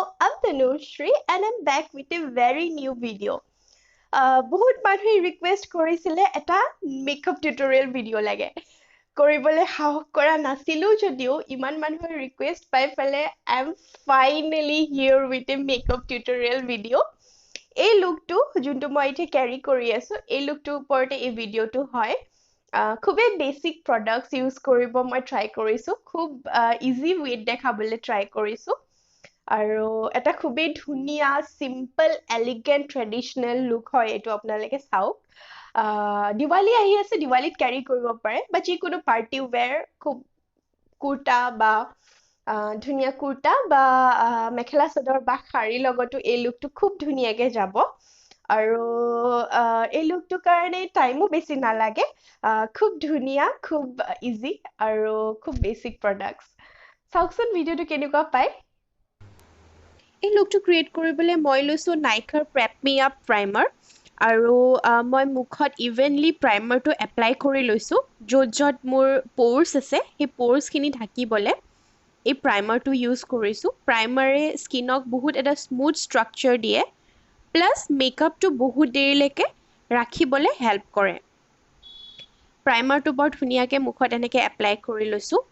Hello, I'm Tanushree and I'm back with a very new video. বহুত মানুহে request কৰিছিলে এটা মেকআপ টিউটৰিয়েল ভিডিঅ' লাগে কৰিবলৈ সাহস কৰা নাছিলো যদিও ইমান মানুহৰ ৰিকুৱেষ্ট পাই পেলাই I am finally here with a makeup tutorial video' এই লুকটো যোনটো মই এতিয়া কেৰি কৰি আছো এই লুকটোৰ ওপৰতে এই ভিডিঅ'টো হয় খুবেই বেচিক প্ৰডাক্টছ ইউজ কৰিব মই ট্ৰাই কৰিছো খুব ইজি ৱেত দেখাবলৈ ট্ৰাই কৰিছো আৰু এটা খুবেই ধুনীয়া চিম্পল এলিগেণ্ট ট্ৰেডিশ্যনেল লুক হয় এইটো আপোনালোকে চাওক দিৱালী আহি আছে দিৱালীত কেৰি কৰিব পাৰে বা যিকোনো পাৰ্টি ৱেৰ খুব কুৰ্তা বা ধুনীয়া কুৰ্তা বা মেখেলা চাদৰ বা শাৰীৰ লগতো এই লুকটো খুব ধুনীয়াকে যাব আৰু এই লুকটোৰ কাৰণে টাইমো বেছি নালাগে খুব ধুনীয়া খুব ইজি আৰু খুব বেচিক প্ৰডাক্টছ চাওকচোন ভিডিঅ'টো কেনেকুৱা পায় এই লুকটো ক্ৰিয়েট কৰিবলৈ মই লৈছোঁ নাইকাৰ প্ৰেপ মি আপ প্ৰাইমাৰ আৰু মই মুখত ইভেনলি প্ৰাইমাৰটো এপ্লাই কৰি লৈছোঁ য'ত মোৰ প'ৰ্ছ আছে সেই প'ৰ্ছখিনি ঢাকিবলৈ এই প্ৰাইমাৰটো ইউজ কৰিছোঁ প্ৰাইমাৰে স্কিনক বহুত এটা স্মুথ ষ্ট্ৰাকচাৰ দিয়ে প্লাছ মেকআপটো বহুত দেৰিলৈকে ৰাখিবলৈ হেল্প কৰে প্ৰাইমাৰটো বৰ ধুনীয়াকৈ মুখত এনেকৈ এপ্লাই কৰি লৈছোঁ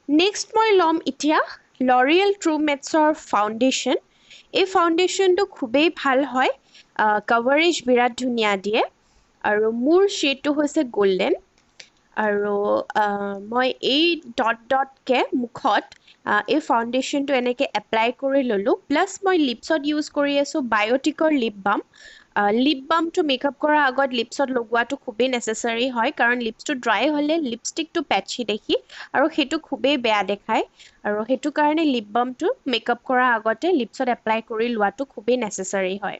নেক্সট মই ল'ম এতিয়া লৰিয়েল ট্ৰু মেটছৰ ফাউণ্ডেশ্যন এই ফাউণ্ডেশ্যনটো খুবেই ভাল হয় কভাৰেজ বিৰাট ধুনীয়া দিয়ে আৰু মোৰ শ্বেডটো হৈছে গল্ডেন আৰু মই এই ডটকৈ মুখত এই ফাউণ্ডেশ্যনটো এনেকৈ এপ্লাই কৰি ল'লোঁ প্লাছ মই লিপছত ইউজ কৰি আছোঁ বায়'টিকৰ লিপ বাম লিপ বামটো মেকআপ কৰাৰ আগত লিপছত লগোৱাটো খুবেই নেচেচাৰী হয় কাৰণ লিপছটো ড্ৰাই হ'লে লিপষ্টিকটো পেটচি দেখি আৰু সেইটো খুবেই বেয়া দেখায় আৰু সেইটো কাৰণে লিপ বামটো মেকআপ কৰাৰ আগতে লিপছত এপ্লাই কৰি লোৱাটো খুবেই নেচেচাৰী হয়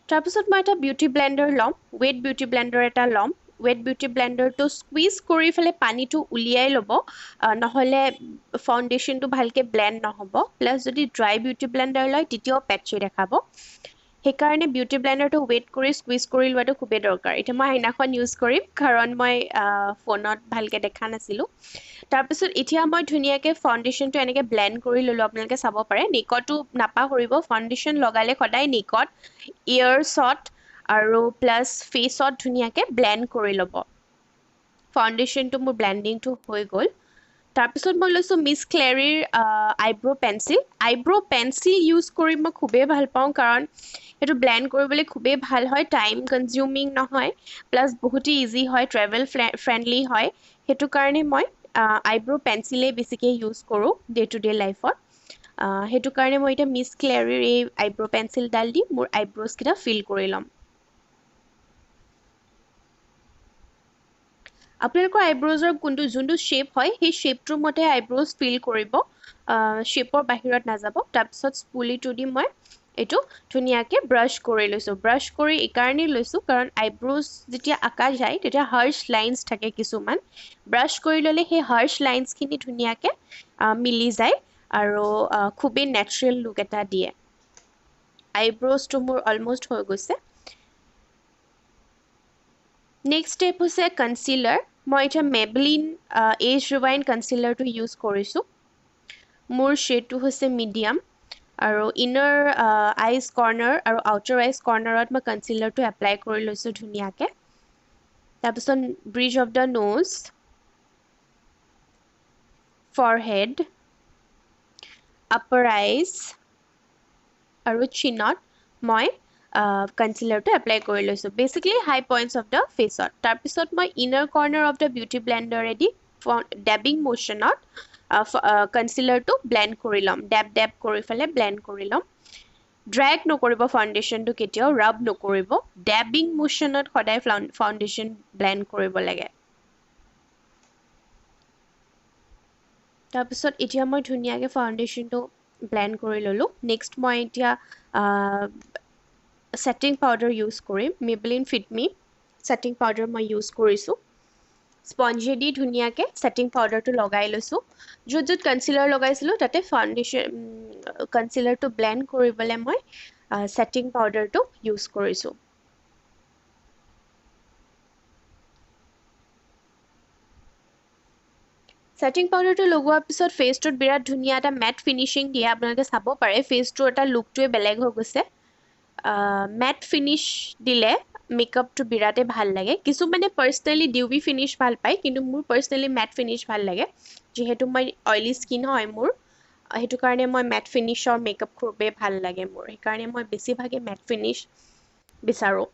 তাৰপিছত মই এটা বিউটি ব্লেণ্ডাৰ ল'ম ৱেট বিউটি ব্লেণ্ডাৰ এটা ল'ম ৱেট বিউটি ব্লেণ্ডাৰটো স্কুইজ কৰি পেলাই পানীটো উলিয়াই ল'ব নহ'লে ফাউণ্ডেশ্যনটো ভালকৈ ব্লেণ্ড নহ'ব প্লাছ যদি ড্ৰাই বিউটি ব্লেণ্ডাৰ লয় তেতিয়াও পেটচি দেখাব সেইকাৰণে বিউটি ব্লেণ্ডাৰটো ৱেট কৰি স্কুইজ কৰি লোৱাটো খুবেই দৰকাৰ এতিয়া মই সেইদিনাখন ইউজ কৰিম কাৰণ মই ফোনত ভালকৈ দেখা নাছিলোঁ তাৰপিছত এতিয়া মই ধুনীয়াকৈ ফাউণ্ডেশ্যনটো এনেকৈ ব্লেণ্ড কৰি ল'লোঁ আপোনালোকে চাব পাৰে নেকতো নাপাহৰিব ফাউণ্ডেশ্যন লগালে সদায় নেকত ইয়াৰ্ছত আৰু প্লাছ ফেচত ধুনীয়াকৈ ব্লেণ্ড কৰি ল'ব ফাউণ্ডেশ্যনটো মোৰ ব্লেণ্ডিংটো হৈ গ'ল তাৰপিছত মই লৈছোঁ মিছ ক্লেৰীৰ আইব্ৰ' পেঞ্চিল ইউজ কৰি মই খুবেই ভাল পাওঁ কাৰণ সেইটো ব্লেণ্ড কৰিবলৈ খুবেই ভাল হয় টাইম কনজিউমিং নহয় প্লাছ বহুতেই ইজি হয় ট্ৰেভেল ফ্ৰেণ্ডলি হয় সেইটো কাৰণে মই আইব্ৰ' পেঞ্চিলেই বেছিকৈ ইউজ কৰোঁ ডে টু ডে লাইফত সেইটো কাৰণে মই এতিয়া মিছ ক্লেৰীৰ এই আইব্ৰ' পেঞ্চিলডাল দি মোৰ আইব্ৰ'জকেইটা ফিল কৰি ল'ম আপোনালোকৰ আইব্ৰ'জৰ যোনটো শ্বেপ হয় সেই শ্বেপটোৰ মতে আইব্ৰ'জ ফিল কৰিব শ্বেপৰ বাহিৰত নাযাব তাৰপিছত স্পুলিটো দি মই এইটো ধুনীয়াকৈ ব্ৰাছ কৰি লৈছোঁ ব্ৰাছ কৰি এইকাৰণেই লৈছোঁ কাৰণ আইব্ৰ'জ যেতিয়া আঁকা যায় তেতিয়া হাৰ্চ লাইনছ থাকে কিছুমান ব্ৰাছ কৰি ল'লে সেই হাৰ্চ লাইনছখিনি ধুনীয়াকৈ মিলি যায় আৰু খুবেই নেচাৰেল লুক এটা দিয়ে আইব্ৰ'জটো মোৰ অলমষ্ট হৈ গৈছে নেক্সট ষ্টেপ হৈছে কনচিলাৰ মই এতিয়া মেবলিন এজ ৰিৱাইন কনচিলাৰটো ইউজ কৰিছোঁ মোৰ শ্বেডটো হৈছে মিডিয়াম আৰু ইনাৰ আইজ কৰ্নাৰ আৰু আউটাৰ আইজ কৰ্নাৰত মই কনচিলাৰটো এপ্লাই কৰি লৈছোঁ ধুনীয়াকৈ তাৰপিছত bridge of the nose forehead upper eyes আৰু চিনত মই কনচিলাৰটো এপ্লাই কৰি লৈছোঁ basically high points of the ফেচত তাৰপিছত মই inner corner of the beauty ব্লেণ্ডাৰেদি ডেবিং মোশ্যনত কনচিলাৰটো ব্লেণ্ড কৰি ল'ম ডেব কৰি পেলাই ব্লেণ্ড কৰি ল'ম ড্ৰেগ নকৰিব ফাউণ্ডেশ্যনটো কেতিয়াও ৰাব নকৰিব ডেবিং মোশ্যনত সদায় ফাউণ্ডেশ্যন ব্লেণ্ড কৰিব লাগে তাৰপিছত এতিয়া মই ধুনীয়াকৈ ফাউণ্ডেশ্যনটো ব্লেণ্ড কৰি ল'লোঁ নেক্সট মই এতিয়া ছেটিং পাউডাৰ ইউজ কৰিম মেবলিন ফিট মি ছেটিং পাউডাৰ মই ইউজ কৰিছোঁ স্পঞ্জেদি ধুনীয়াকৈ ছেটিং পাউডাৰটো লগাই লৈছোঁ য'ত য'ত কনচিলাৰ লগাইছিলোঁ তাতে ফাউণ্ডেশ্যন কনচিলাৰটো ব্লেণ্ড কৰিবলৈ মই ছেটিং পাউডাৰটো ইউজ কৰিছোঁ ছেটিং পাউডাৰটো লগোৱাৰ পিছত ফেচটোত বিৰাট ধুনীয়া এটা মেট ফিনিচিং দিয়ে আপোনালোকে চাব পাৰে ফেচটোৰ এটা লুকটোৱে বেলেগ হৈ গৈছে মেট ফিনিছ দিলে মেকআপটো বিৰাটেই ভাল লাগে কিছুমানে পাৰ্চনেলি ডিউবি ফিনিছ ভাল পায় কিন্তু মোৰ পাৰ্চনেলি মেট ফিনিছ ভাল লাগে যিহেতু মই অইলি স্কিন হয় মোৰ সেইটো কাৰণে মই মেট ফিনিছৰ মেকআপ খুবেই ভাল লাগে মোৰ সেইকাৰণে মই বেছিভাগে মেট ফিনিছ বিচাৰোঁ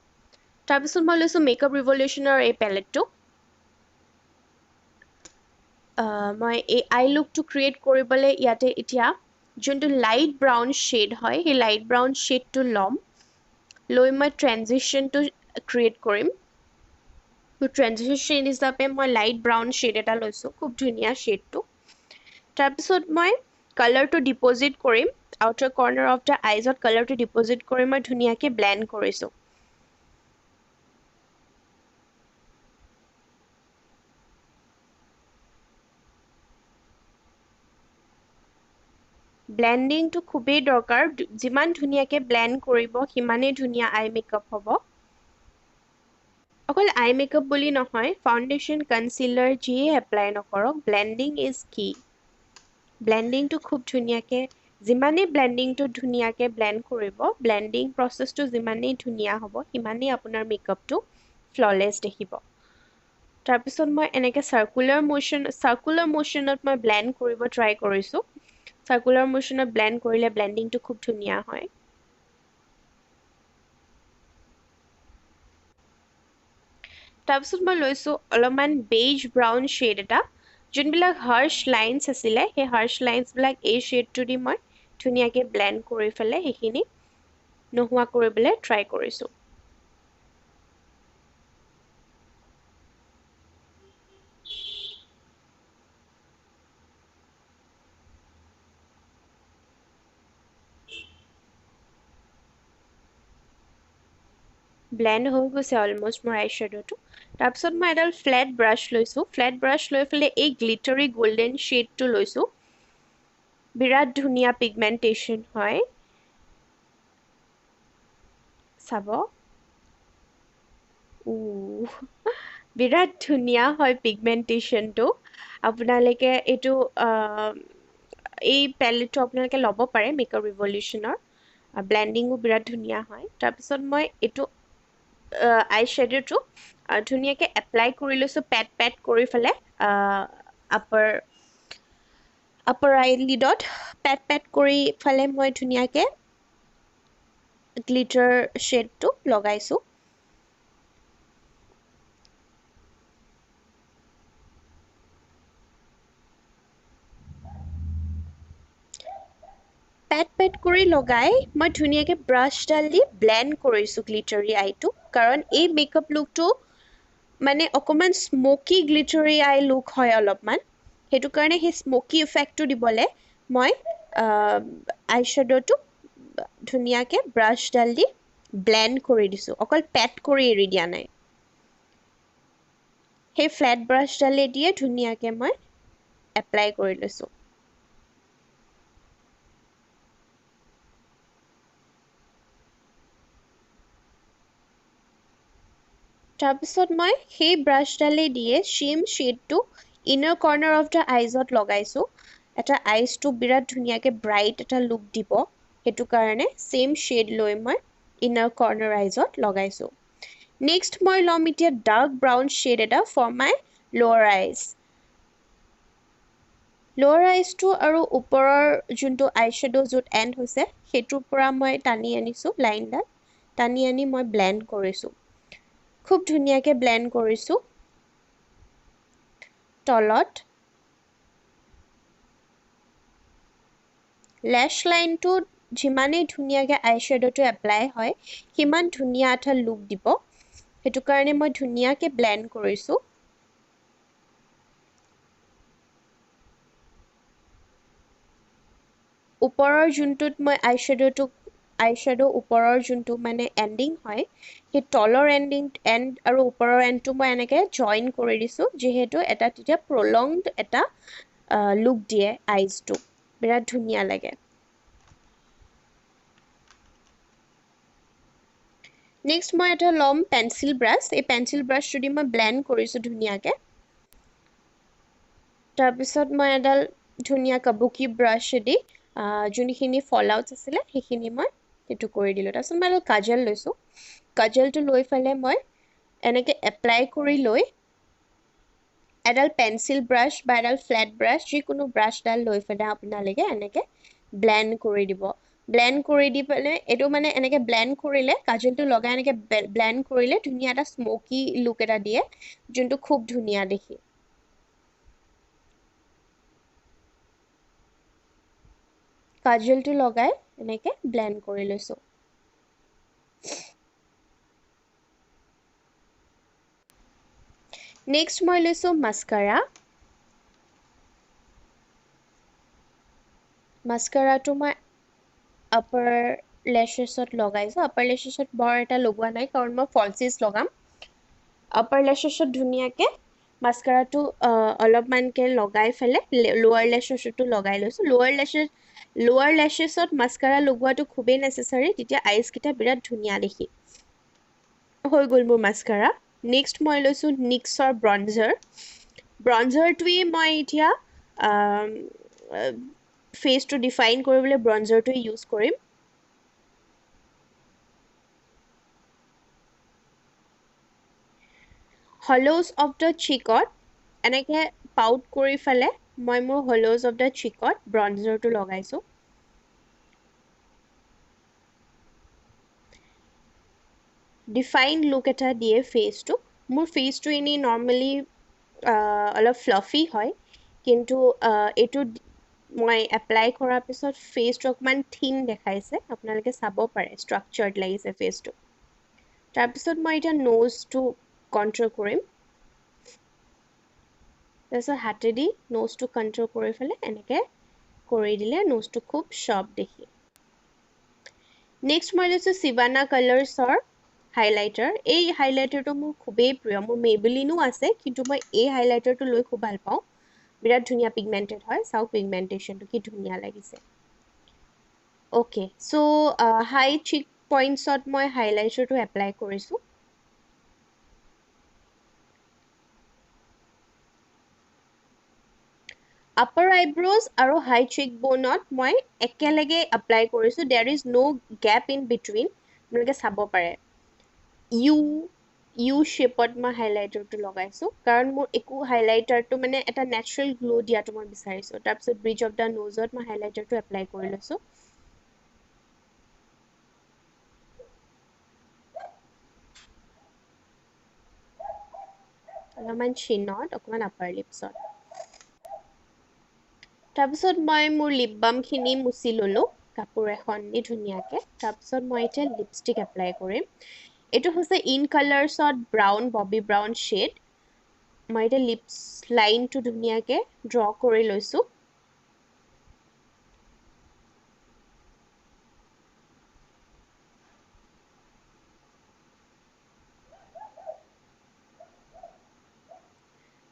তাৰপিছত মই লৈছোঁ মেকআপ ৰিভলিউশ্যনৰ এই পেলেটটো মই এই আই লুকটো ক্ৰিয়েট কৰিবলৈ ইয়াতে এতিয়া যোনটো লাইট ব্ৰাউন শ্বেড হয় সেই লাইট ব্ৰাউন শ্বেডটো ল'ম লৈ মই ট্ৰেনজিশ্যনটো ক্ৰিয়েট কৰিম ট্ৰেনজিশ্যন শ্বেড হিচাপে মই লাইট ব্ৰাউন শ্বেড এটা লৈছোঁ খুব ধুনীয়া শ্বেডটো তাৰপিছত মই কালাৰটো ডিপ'জিট কৰিম আউটাৰ কৰ্নাৰ অফ দ্য আইজত কালাৰটো ডিপ'জিট কৰি মই ধুনীয়াকৈ ব্লেণ্ড কৰিছোঁ ব্লেণ্ডিংটো খুবেই দৰকাৰ যিমান ধুনীয়াকৈ ব্লেণ্ড কৰিব সিমানেই ধুনীয়া আই মেকআপ হ'ব অকল আই মেকআপ বুলি নহয় ফাউণ্ডেশ্যন কনচিলাৰ যিয়ে এপ্লাই নকৰক ব্লেণ্ডিং ইজ কি ব্লেণ্ডিংটো খুব ধুনীয়াকৈ যিমানেই ব্লেণ্ডিংটো ধুনীয়াকৈ ব্লেণ্ড কৰিব ব্লেণ্ডিং প্ৰচেছটো যিমানেই ধুনীয়া হ'ব সিমানেই আপোনাৰ মেকআপটো ফ্ললেছ দেখিব তাৰপিছত মই এনেকৈ চাৰ্কুলাৰ মোশ্যনত মই ব্লেণ্ড কৰিব ট্ৰাই কৰিছোঁ চাৰ্কুলাৰ মোশ্যনত ব্লেণ্ড কৰিলে ব্লেণ্ডিংটো খুব ধুনীয়া হয় তাৰপিছত মই লৈছোঁ অলপমান বেইজ ব্ৰাউন শ্বেড এটা যোনবিলাক হাৰ্শ লাইনছ আছিলে সেই হাৰ্শ লাইনছবিলাক এই শ্বেডটো দি মই ধুনীয়াকৈ ব্লেণ্ড কৰি পেলাই সেইখিনি নোহোৱা কৰিবলৈ ট্ৰাই কৰিছোঁ ব্লেণ্ড হৈ গৈছে অলমষ্ট মোৰ আই শ্বেডোটো তাৰপিছত মই এডাল ফ্লেট ব্ৰাছ লৈছোঁ ফ্লেট ব্ৰাছ লৈ পেলাই এই গ্লিটাৰী গল্ডেন শ্বেডটো লৈছোঁ বিৰাট ধুনীয়া পিগমেণ্টেশ্যন হয় চাব বিৰাট ধুনীয়া হয় পিগমেণ্টেশ্যনটো আপোনালোকে এইটো এই পেলেটটো আপোনালোকে ল'ব পাৰে মেকআপ ৰিভলিউশ্যনৰ ব্লেণ্ডিঙো বিৰাট ধুনীয়া হয় তাৰপিছত মই এইটো আই শ্বেডোটো ধুনীয়াকৈ এপ্লাই কৰি লৈছোঁ পেট কৰি পেলাই আপাৰ আইলিডত পেট কৰি ফালে মই ধুনীয়াকৈ গ্লিটাৰ শ্বেডটো লগাইছোঁ পেট কৰি লগাই মই ধুনীয়াকৈ ব্ৰাছডাল দি ব্লেণ্ড কৰিছোঁ গ্লিটাৰী আইটো কাৰণ এই মেকআপ লুকটো মানে অকণমান স্মকি গ্লিটাৰী আই লুক হয় অলপমান সেইটো কাৰণে সেই স্মকি ইফেক্টটো দিবলৈ মই আই শ্বেডোটো ধুনীয়াকৈ ব্ৰাছডাল দি ব্লেণ্ড কৰি দিছোঁ অকল পেট কৰি এৰি দিয়া নাই সেই ফ্লেট ব্ৰাছডালে দিয়ে ধুনীয়াকৈ মই এপ্লাই কৰি লৈছোঁ তাৰপিছত মই সেই ব্ৰাছডালে দিয়ে শ্বিম শ্বেডটো ইনাৰ কৰ্নাৰ অফ দ্য আইজত লগাইছোঁ এটা আইজটো বিৰাট ধুনীয়াকৈ ব্ৰাইট এটা লুক দিব সেইটো কাৰণে ছেইম শ্বেড লৈ মই ইনাৰ কৰ্নাৰ আইজত লগাইছোঁ নেক্সট মই ল'ম এতিয়া ডাৰ্ক ব্ৰাউন শ্বেড এটা ফৰ মাই লোৱাৰ আইজ লোৱাৰ আইজটো আৰু ওপৰৰ যোনটো আই শ্বেডো য'ত এণ্ড হৈছে সেইটোৰ পৰা মই টানি আনিছোঁ লাইনডাল টানি আনি মই ব্লেণ্ড কৰিছোঁ খুব ধুনীয়াকৈ ব্লেণ্ড কৰিছোঁ তলত লেছ লাইনটো যিমানেই ধুনীয়াকৈ আই শ্বেডোটো এপ্লাই হয় সিমান ধুনীয়া এটা লুক দিব সেইটো কাৰণে মই ধুনীয়াকৈ ব্লেণ্ড কৰিছোঁ ওপৰৰ যোনটোত মই আই শ্বেডোটো আইশ্যাডো ওপৰৰ যোনটো মানে এণ্ডিং হয় সেই তলৰ এণ্ড আৰু ওপৰৰ এণ্ডটো মই এনেকৈ জইন কৰি দিছোঁ যিহেতু এটা তেতিয়া প্ৰলংড এটা লুক দিয়ে আইজটো বিৰাট ধুনীয়া লাগে নেক্সট মই এটা ল'ম পেঞ্চিল ব্ৰাছ এই পেঞ্চিল ব্ৰাছটো দি মই ব্লেণ্ড কৰিছোঁ ধুনীয়াকৈ তাৰপিছত মই এডাল ধুনীয়া কাবুকি ব্ৰাছেদি যোনখিনি ফল আউটছ আছিলে সেইখিনি মই সেইটো কৰি দিলোঁ তাৰপিছত মই এডাল কাজল লৈছোঁ কাজলটো লৈ পেলাই মই এনেকৈ এপ্লাই কৰি লৈ এডাল পেঞ্চিল ব্ৰাছ বা এডাল ফ্লেট ব্ৰাছ যিকোনো ব্ৰাছডাল লৈ পেলাই আপোনালোকে এনেকৈ ব্লেণ্ড কৰি দিব ব্লেণ্ড কৰি দি পেলাই এইটো মানে এনেকৈ ব্লেণ্ড কৰিলে কাজলটো লগাই এনেকৈ ব্লেণ্ড কৰিলে ধুনীয়া এটা স্মকি লুক এটা দিয়ে যোনটো খুব ধুনীয়া দেখি কাজলটো লগাই এনেকৈ ব্লেণ্ড কৰি লৈছোঁ নেক্সট মই লৈছোঁ মাস্কাৰা মাস্কাৰাটো মই আপাৰ লেছেছত লগাইছোঁ আপাৰ লেছেছত বৰ এটা লগোৱা নাই কাৰণ মই ফলচিজ লগাম আপাৰ লেছেছত ধুনীয়াকৈ মাস্কাৰাটো অলপমানকৈ লগাই পেলাই লোৱাৰ লেছেছতো লগাই লৈছোঁ লোৱাৰ লেছেছত মাস্কাৰা লগোৱাটো খুবেই নেচেচাৰী তেতিয়া আইজকেইটা বিৰাট ধুনীয়া দেখি হৈ গ'ল মোৰ মাস্কাৰা নেক্সট মই লৈছোঁ নিক্সৰ ব্ৰঞ্জাৰটোৱেই মই এতিয়া ফেচটো ডিফাইন কৰিবলৈ ব্ৰঞ্জাৰটোৱে ইউজ কৰিম হলোজ অফ দ্য চিকত এনেকৈ পাউট কৰি পেলাই মই মোৰ হলোজ অফ দ্য চিকত ব্ৰঞ্জাৰটো লগাইছোঁ ডিফাইন লুক এটা দিয়ে ফেচটো মোৰ ফেচটো এনেই নৰ্মেলি অলপ ফ্লাফি হয় কিন্তু এইটো মই এপ্লাই কৰাৰ পিছত ফেচটো অকণমান থিন দেখাইছে আপোনালোকে চাব পাৰে ষ্ট্ৰাকচাৰ্ড লাগিছে ফেচটো তাৰপিছত মই এতিয়া নোজটো কণ্ট্ৰল কৰিম তাৰপিছত হাতেদি নোজটো কণ্ট্ৰল কৰি পেলাই এনেকৈ কৰি দিলে নোজটো খুব শ্বাৰ্প দেখি নেক্সট মই লৈছোঁ শিৱানা কালাৰ্ছৰ হাইলাইটাৰ এই হাইলাইটাৰটো মোৰ খুবেই প্ৰিয় মোৰ মেবেলিনো আছে কিন্তু মই এই হাইলাইটাৰটো লৈ খুব ভাল পাওঁ বিৰাট ধুনীয়া পিগমেণ্টেড হয় চাওক পিগমেণ্টেশ্যনটো কি ধুনীয়া লাগিছে অ'কে চ' হাই চিক পইণ্টছত মই হাইলাইটাৰটো এপ্লাই কৰিছোঁ আপাৰ আইব্ৰজ আৰু হাই চিক বনত মই একেলগে এপ্লাই কৰিছোঁ there is no' gap in between আপোনালোকে চাব পাৰে ইউ শ্বেপত মই হাইলাইটাৰটো লগাইছোঁ কাৰণ মোৰ একো হাইলাইটাৰটো মানে এটা নেচাৰেল গ্ল' দিয়াটো মই বিচাৰিছোঁ তাৰপিছত ব্ৰিজ অফ দ্য নোজত মই হাইলাইটাৰটো এপ্লাই কৰি লৈছোঁ অলপমান চিনত অকণমান আপাৰ লিপছত তাৰপিছত মই মোৰ লিপ বামখিনি মুচি ল'লোঁ কাপোৰ এখন দি ধুনীয়াকৈ তাৰপিছত মই এতিয়া লিপষ্টিক এপ্লাই কৰিম এইটো হৈছে ইন কালাৰ্ছত ব্ৰাউন ববি ব্ৰাউন শ্বেড মই এতিয়া লিপছ লাইনটো ধুনীয়াকৈ ড্ৰ কৰি লৈছোঁ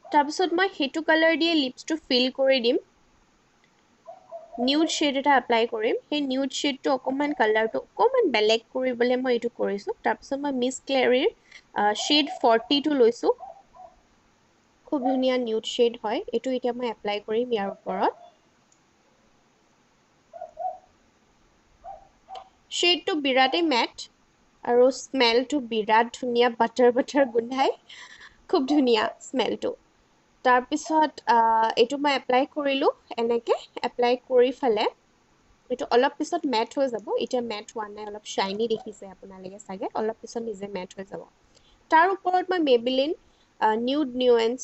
তাৰপিছত মই সেইটো কালাৰ দিয়ে লিপছটো ফিল কৰি দিম নিউড শ্বেড এটা এপ্লাই কৰিম সেই নিউড শ্বেডটো অকণমান কালাৰটো অকণমান বেলেগ কৰিবলৈ মই এইটো কৰিছোঁ তাৰপিছত মই মিছ ক্লেৰীৰ শ্বেড 40টো লৈছোঁ খুব ধুনীয়া নিউড শ্বেড হয় এইটো এতিয়া মই এপ্লাই কৰিম ইয়াৰ ওপৰত শ্বেডটো বিৰাটেই মেট আৰু স্মেলটো বিৰাট ধুনীয়া বাটাৰ গোন্ধাই খুব ধুনীয়া স্মেলটো তাৰপিছত এইটো মই এপ্লাই কৰিলোঁ এনেকৈ এপ্লাই কৰি পেলাই এইটো অলপ পিছত মেট হৈ যাব এতিয়া মেট হোৱা নাই অলপ শ্বাইনি দেখিছে আপোনালোকে চাগে অলপ পিছত নিজে মেট হৈ যাব তাৰ ওপৰত মই মেবেলিন নিউড নিউৱেন্স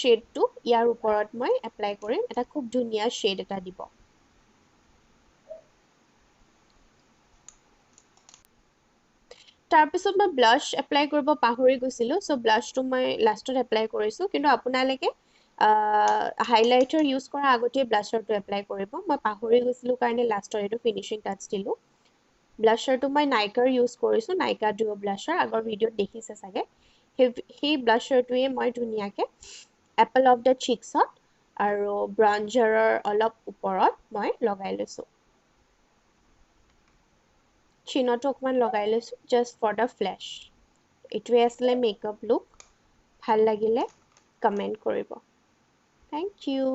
শ্বেডটো ইয়াৰ ওপৰত মই এপ্লাই কৰিম এটা খুব ধুনীয়া শ্বেড এটা দিব তাৰপিছত মই ব্লাছ এপ্লাই কৰিব পাহৰি গৈছিলোঁ চ' ব্লাছটো মই লাষ্টত এপ্লাই কৰিছোঁ কিন্তু আপোনালোকে হাইলাইটাৰ ইউজ কৰাৰ আগতেই ব্লাছৰটো এপ্লাই কৰিব মই পাহৰি গৈছিলোঁ কাৰণে লাষ্টৰ এইটো ফিনিচিং টাচ দিলোঁ ব্লাছাৰটো মই নাইকাৰ ইউজ কৰিছোঁ নাইকা ডুও ব্লাছাৰ আগৰ ভিডিঅ'ত দেখিছে চাগে সেই ব্লাছাৰটোৱে মই ধুনীয়াকৈ এপল অফ দ্য চিক্সত আৰু ব্ৰঞ্জাৰৰ অলপ ওপৰত মই লগাই লৈছোঁ চিনতো অকণমান লগাই লৈছোঁ জাষ্ট ফৰ দ্য ফ্লেছ এইটোৱে আছিলে মেকআপ লুক ভাল লাগিলে কমেণ্ট কৰিব থেংক ইউ